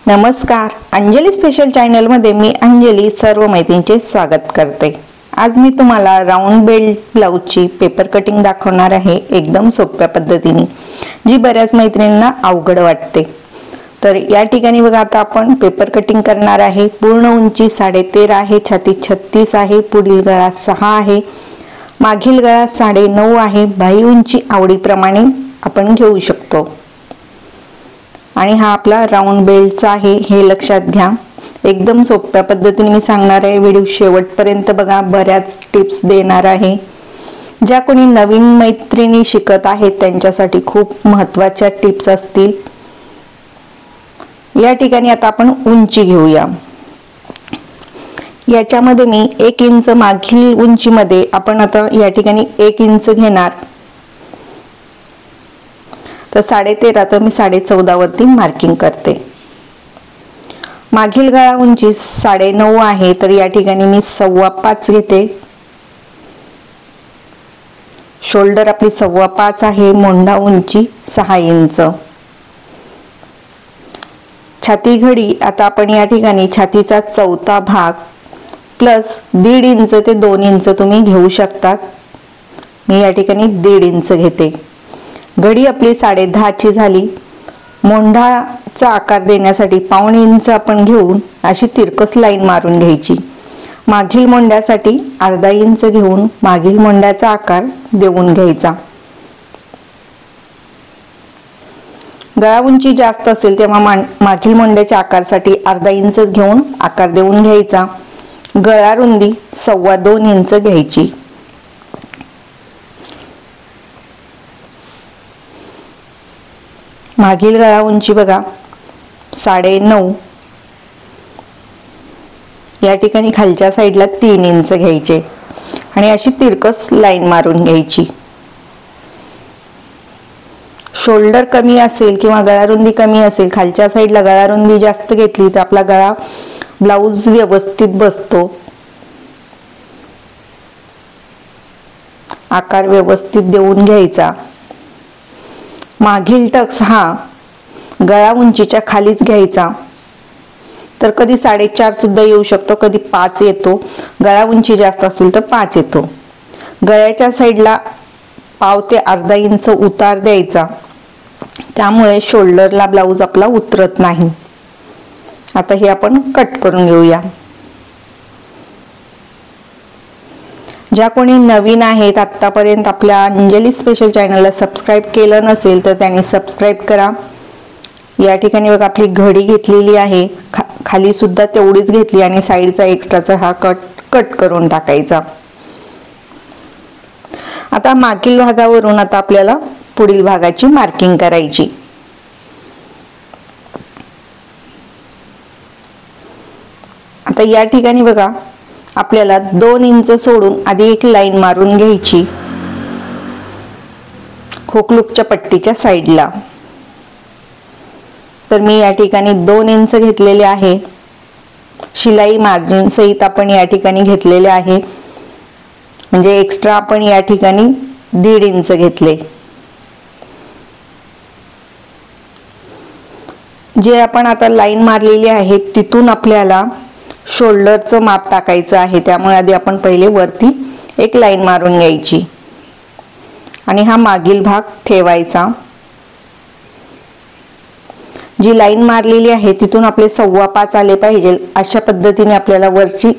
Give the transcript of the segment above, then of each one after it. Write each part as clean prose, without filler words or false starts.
नमस्कार, Anjali special channel मध्ये मी अंजली सर्व मैत्रिणींचे स्वागत करते। आज मी तुम्हाला राउंड बेल्ट ब्लाउजची पेपर कटिंग दाखवणार आहे, एकदम सोप्या पद्धतीने, जी बऱ्याच मैत्रिणींना अवघड वाटते। तर या ठिकाणी बघा, आता आपण पेपर कटिंग करणार आहे। पूर्ण उंची 13.5 आहे, छाती 36 आहे, पुढील गळा 6 आहे, मागील गळा 9.5 आहे। बाही उंची आवडीप्रमाणे आपण घेऊ शकतो आणि हा आपला राउंड बेल्टचा आहे, हे लक्षात घ्या। एकदम सोप्या पद्धतीने मी सांगणार आहे, व्हिडिओ शेवटपर्यंत बघा, बऱ्याच टिप्स देणार आहे। ज्या कोणी नवीन मैत्रिणी शिकत आहेत त्यांच्यासाठी खूप महत्त्वाच्या टिप्स असतील। या ठिकाणी आता आपण उंची घेऊया। याच्यामध्ये मी 1 इंच मागील उंचीमध्ये आपण आता या ठिकाणी 1 इंच घेणार, तर 13.5 तर मी 14.5 वरती मार्किंग करते। मागील गळा उंची 9.5 आहे, तर या ठिकाणी मी 5.25 घेते। शोल्डर आपली 5.25 आहे, मोंढा उंची 6 इंच। छाती घडी आता आपण या ठिकाणी छातीचा चौथा भाग प्लस 1.5 इंच ते 2 इंच तुम्ही घेऊ शकतात। मी या ठिकाणी 1.5 इंच घेते। घडी आपली 10.5 ची झाली। मोंढाचा आकार देण्यासाठी 1.25 इंच आपण घेऊन अशी तिरकस लाईन मारून घ्यायची। मागील मोंढ्यासाठी 1/2 इंच घेऊन मागील मोंढ्याचा आकार देऊन घ्यायचा। गळा उंची जास्त असेल तेव्हा मागील मोंढ्याच्या आकारासाठी 1/2 इंच घेऊन आकार देऊन घ्यायचा। गळा रुंदी 2.25 इंच घ्यायची। मागील गळा उंची बघा 9.5, या ठिकाणी खालच्या साईडला 3 इंच घ्यायचे आणि अशी तिरकस लाईन मारून घ्यायची। शोल्डर कमी असेल किंवा गळा रुंदी कमी असेल, खालच्या साईडला गळा रुंदी जास्त घेतली तर आपला गळा ब्लाउज व्यवस्थित बसतो, आकार व्यवस्थित देऊन घ्यायचा। मागील टक्स हा गळा उंचीच्या खालीच घ्यायचा, तर कधी 4.5 सुद्धा येऊ शकतो, कधी 5 येतो। गळा उंची जास्त असेल तर 5 येतो। गळ्याच्या साईडला 1/2 ते 1/2 इंच उतार द्यायचा, त्यामुळे शोल्डरला ब्लाउज आपला उतरत नाही। आता हे आपण कट करून घेऊया। ज्या कोणी नवीन आहेत, आतापर्यंत आपल्या अंजली स्पेशल चॅनलला सबस्क्राइब केलं नसेल तर त्यांनी सबस्क्राइब करा। या ठिकाणी बघा, आपली घडी घेतलेली आहे, खाली सुद्धा तेवढीच घेतली आणि साईडचा एक्स्ट्राचा हा कट करून टाकायचा। आता मागील भागावरून आता आपल्याला पुढील भागाची मार्किंग करायची। आता या ठिकाणी बघा, आपल्याला 2 इंच सोडून आधी एक लाईन मारून घ्यायची हुकलूपच्या पट्टीच्या साईडला। तर मी या ठिकाणी 2 इंच घेतलेले आहे। शिलाई मार्जिन सहित आपण या ठिकाणी घेतलेले आहे, म्हणजे एक्स्ट्रा आपण या ठिकाणी 1.5 इंच घेतले। जे आपण आता लाईन मारलेली आहे तिथून आपल्याला शोल्डरचं माप टाकायचं आहे, त्यामुळे आधी आपण पहिले वरती एक लाईन मारून घ्यायची आणि हा मागील भाग ठेवायचा। जी लाईन मारलेली आहे तिथून आपले 5.25 आले पाहिजे, अशा पद्धतीने आपल्याला वरची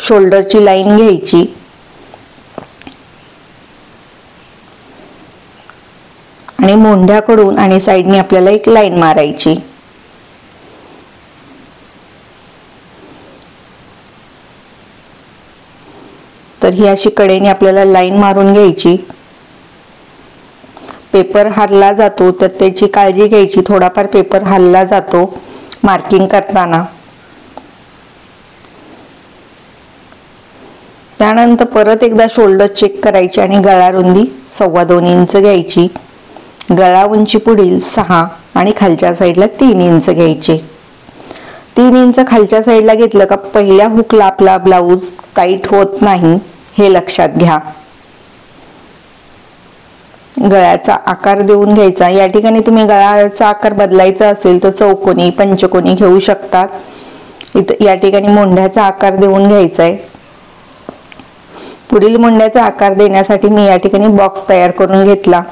शोल्डरची लाईन घ्यायची आणि मोंढ्याकडून आणि साईडने आपल्याला एक लाईन मारायची। तर ही अशी कडेने आपल्याला लाईन मारून घ्यायची। पेपर हलला जातो तर त्याची काळजी घ्यायची, थोडाफार पेपर हलला जातो मार्किंग करताना। त्यानंतर परत एकदा शोल्डर चेक करायचे आणि गळा रुंदी 2.25 इंच घ्यायची। गळा उंची पुढील 6 आणि खालच्या साईडला 3 इंच घ्यायचे। 3 इंच खालच्या साईडला घेतलं का पहिल्या हुकला आपला ब्लाउज टाईट होत नाही, हे लक्षात घ्या। गळ्याचा आकार देऊन घ्यायचा। या ठिकाणी तुम्ही गळ्याचा आकार बदलायचा असेल तर चौकोनी पंचकोनी घेऊ शकतात। इथं या ठिकाणी मुंड्याचा आकार देऊन घ्यायचा आहे। पुढील मुंड्याचा आकार देण्यासाठी मी या ठिकाणी बॉक्स तयार करून घेतला।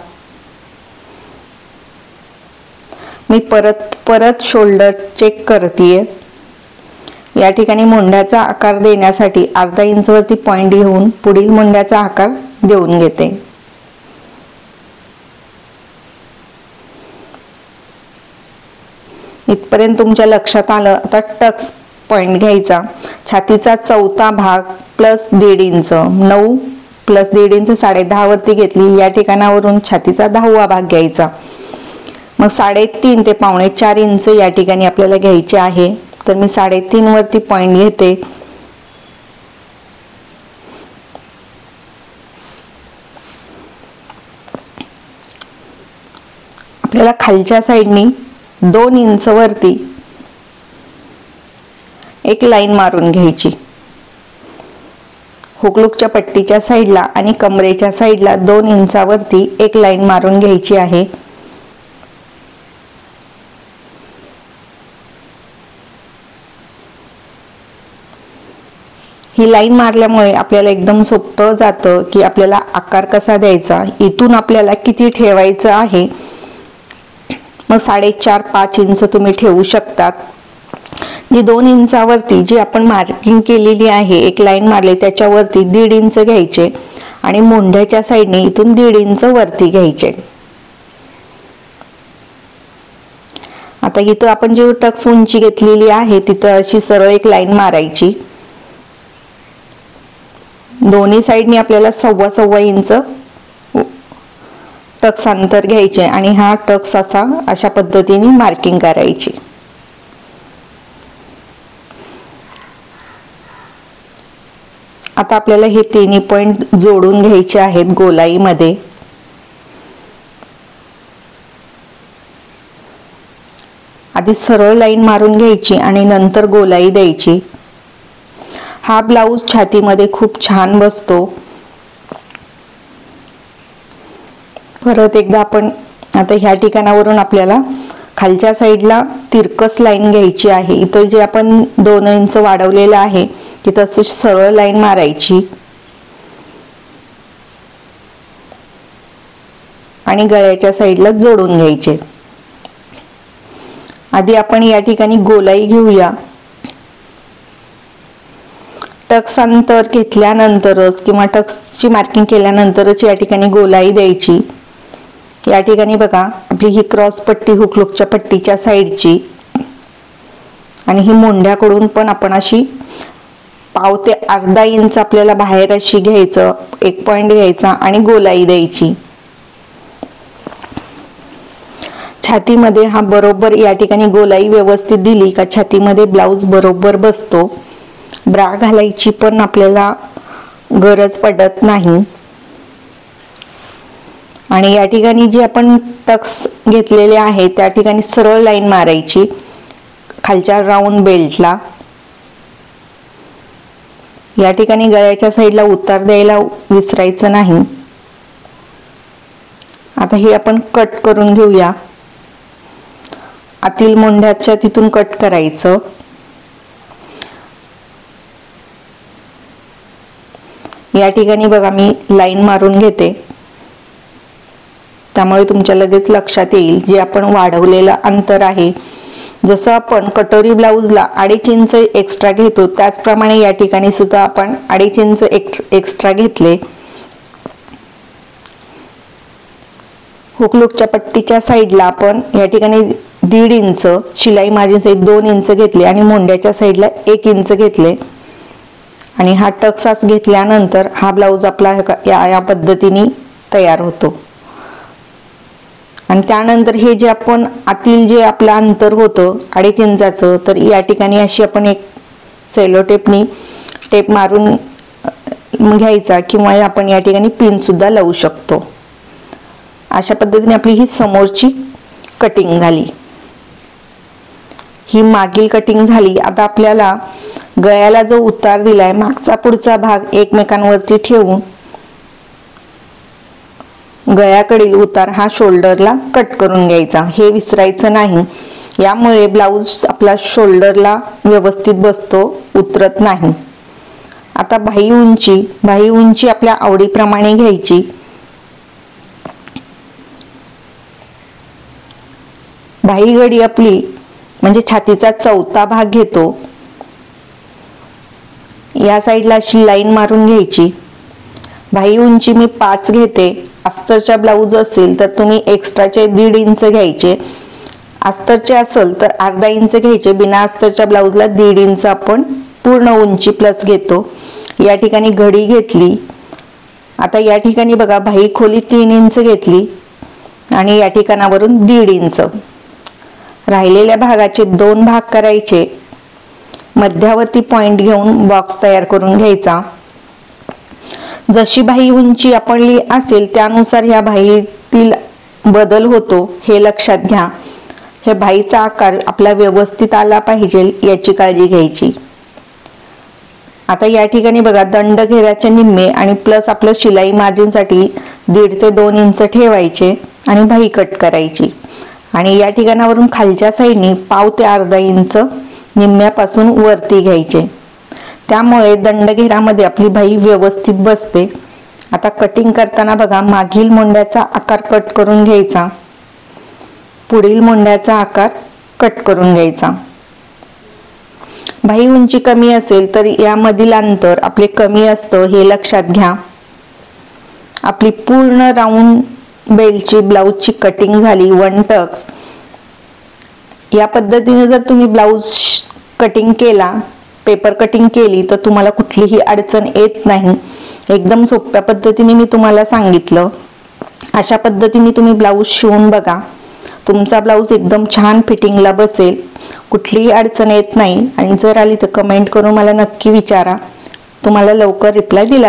मी परत शोल्डर चेक करतेय। या ठिकाणी मुंड्याचा आकार देण्यासाठी अर्धा इंच वरती पॉइंट घेऊन पुढील मुंड्याचा आकार देऊन घेते। इथपर्यंत तुमच्या लक्षात आलं। आता टक्स पॉइंट घ्यायचा। छातीचा चौथा भाग प्लस 1.5 इंच, 9 प्लस 1.5 इंच 10.5 वरती घेतली। या ठिकाणावरून छातीचा 10वा भाग घ्यायचा। मग 3.5 ते 4.25 इंच या ठिकाणी आपल्याला घ्यायचे आहे। तर मी 3.5 वरती पॉइंट घेते। आपल्याला खालच्या साइडनी 2 इंच वरती एक लाईन मारून घ्यायची। हुकलूकच्या पट्टीच्या साइडला आणि कमरेच्या साइडला 2 इंचावरती एक लाईन मारून घ्यायची आहे। ही लाईन मारल्यामुळे आपल्याला एकदम सोपं जातं की आपल्याला आकार कसा द्यायचा, इथून आपल्याला किती ठेवायचं आहे। मग 4.5-5 इंच तुम्ही ठेवू शकतात। जी 2 इंचावरती जी आपण मार्किंग केलेली आहे, एक लाईन मारली त्याच्यावरती 1.5 इंच घ्यायचे आणि मुंड्याच्या साइडने इथून 1.5 इंच वरती घ्यायचे। आता इथं आपण जी टक्स उंची घेतलेली आहे तिथं अशी सरळ एक लाईन मारायची। दोन्ही साइडनी आपल्याला 1.25 इंच टक्स अंतर घ्यायचे आणि हा टक्स अशा पद्धतीने मार्किंग करायची। आता आपल्याला हे तिन्ही पॉइंट जोडून घ्यायचे आहेत गोलाईमध्ये। आधी सरळ लाईन मारून घ्यायची आणि नंतर गोलाई द्यायची। हा ब्लाउज छातीमध्ये खूप छान बसतो। परत एकदा आपण आता ह्या ठिकाणावरून आपल्याला खालच्या साइडला तिरकस लाईन घ्यायची आहे। इथं जे आपण 2 इंच वाढवलेलं आहे तिथं अशी सरळ लाईन मारायची आणि गळ्याच्या साइडला जोडून घ्यायचे। आधी आपण या ठिकाणी गोलाई घेऊया। टक्स अंतर घेतल्यानंतरच किंवा टक्सची मार्किंग केल्यानंतरच या ठिकाणी गोलाई द्यायची। या ठिकाणी बघा आपली ही क्रॉस पट्टी हुकलूकच्या पट्टीच्या साइडची आणि ही मुंड्याकडून पण आपण अशी 1/2 ते अर्धा इंच आपल्याला बाहेर अशी घ्यायचं, एक पॉइंट घ्यायचा आणि गोलाई द्यायची। छातीमध्ये हा बरोबर या ठिकाणी गोलाई व्यवस्थित दिली का छातीमध्ये ब्लाउज बरोबर बसतो। ब्रा घालायची पण आपल्याला गरज पडत नाही। आणि या ठिकाणी जे आपण टक्स घेतलेले आहे त्या ठिकाणी सरळ लाईन मारायची खालच्या राऊंड बेल्टला। या ठिकाणी गळ्याच्या साइडला उतार द्यायला विसरायचं नाही। आता हे आपण कट करून घेऊया। आतील मुंड्याच्या तिथून कट करायचं। या ठिकाणी बघा मी लाईन मारून घेते, त्यामुळे तुमच्या लगेच लक्षात येईल जे आपण वाढवलेलं अंतर आहे। जसं आपण कटोरी ब्लाउजला 2.5 इंच एक्स्ट्रा घेतो त्याचप्रमाणे या ठिकाणी सुद्धा आपण 2.5 इंच एक्स्ट्रा घेतले। हुकलूकच्या पट्टीच्या साइडला आपण या ठिकाणी 1.5 इंच शिलाई मार्जिन सहित 2 इंच घेतले आणि मुंड्याच्या साइडला 1 इंच घेतले आणि हा टक्स घेतल्यानंतर हा ब्लाउज आपला या पद्धतीने तयार होतो। आणि त्यानंतर हे जे आपण आतील जे आपलं अंतर होतं 2.5 इंचाचं, तर या ठिकाणी अशी आपण एक सेलो टेपनी टेप मारून घ्यायचा किंवा आपण या ठिकाणी पिन सुद्धा लावू शकतो। अशा पद्धतीने आपली ही समोरची कटिंग झाली। ही मागील कटिंग झाली। आता आपल्याला गळ्याला जो उतार दिलाय मागचा पुढचा भाग एकमेकांवरती ठेवून गळ्याकडील उतार हा शोल्डरला कट करून घ्यायचा, हे विसरायचं नाही. यामुळे ब्लाऊज आपला शोल्डरला व्यवस्थित बसतो, उतरत नाही. आता बाही उंची आपल्या आवडीप्रमाणे घ्यायची. बाही गडी आपली म्हणजे छातीचा चौथा भाग घेतो. या साईडला अशी लाईन मारून घ्यायची. बाही उंची मी 5 घेते. अस्तरचा ब्लाऊज असेल तर तुम्ही एक्स्ट्राचे 1.5 इंच घ्यायचे. अस्तरचे असेल तर अर्धा इंच घ्यायचे. बिना अस्तरच्या ब्लाऊजला 1.5 इंच आपण पूर्ण उंची प्लस घेतो. या ठिकाणी घडी घेतली. आता या ठिकाणी बघा बाही खोली 3 इंच घेतली आणि या ठिकाणावरून 1.5 इंच. राहिलेल्या भागाचे 2 भाग करायचे. मध्यावरती पॉइंट घेऊन बॉक्स तयार करून घ्यायचा. जशी बाही उंची आपली असेल त्यानुसार ह्या बाहीतील बदल होतो, हे लक्षात घ्या. हे बाहीचा आकार आपला व्यवस्थित आला पाहिजे याची काळजी घ्यायची. आता या ठिकाणी बघा दंड घेऱ्याचे निम्मे आणि प्लस आपलं शिलाई मार्जिनसाठी 1.5 ते 2 इंच ठेवायचे आणि बाही कट करायची. आणि या ठिकाणावरून खालच्या साईडनी 1/2 ते अर्धा इंच निम्म्यापासून वरती घ्यायचे. त्यामुळे दंडघेरामध्ये आपली बाही व्यवस्थित बसते. आता कटिंग करताना बघा मागील मोंड्याचा आकार कट करून घ्यायचा, पुढील मोंड्याचा आकार कट करून घ्यायचा. बाही उंची कमी असेल तर यामधील अंतर आपले कमी असतं, हे लक्षात घ्या. आपली पूर्ण राऊंड बेल्टची ब्लाऊजची कटिंग झाली 1 टक्स. या पद्धतीने जर तुम्ही ब्लाऊज कटिंग केला, पेपर कटिंग केली तर तुम्हाला कुठलीही अडचण येत नाही. एकदम सोप्या पद्धतीने मी तुम्हाला सांगितलं. अशा पद्धतीने तुम्ही ब्लाऊज शिवून बघा. तुमचा ब्लाऊज एकदम छान फिटिंगला बसेल, कुठलीही अडचण येत नाही. आणि जर आली तर कमेंट करून मला नक्की विचारा, तुम्हाला लवकर रिप्लाय दिला.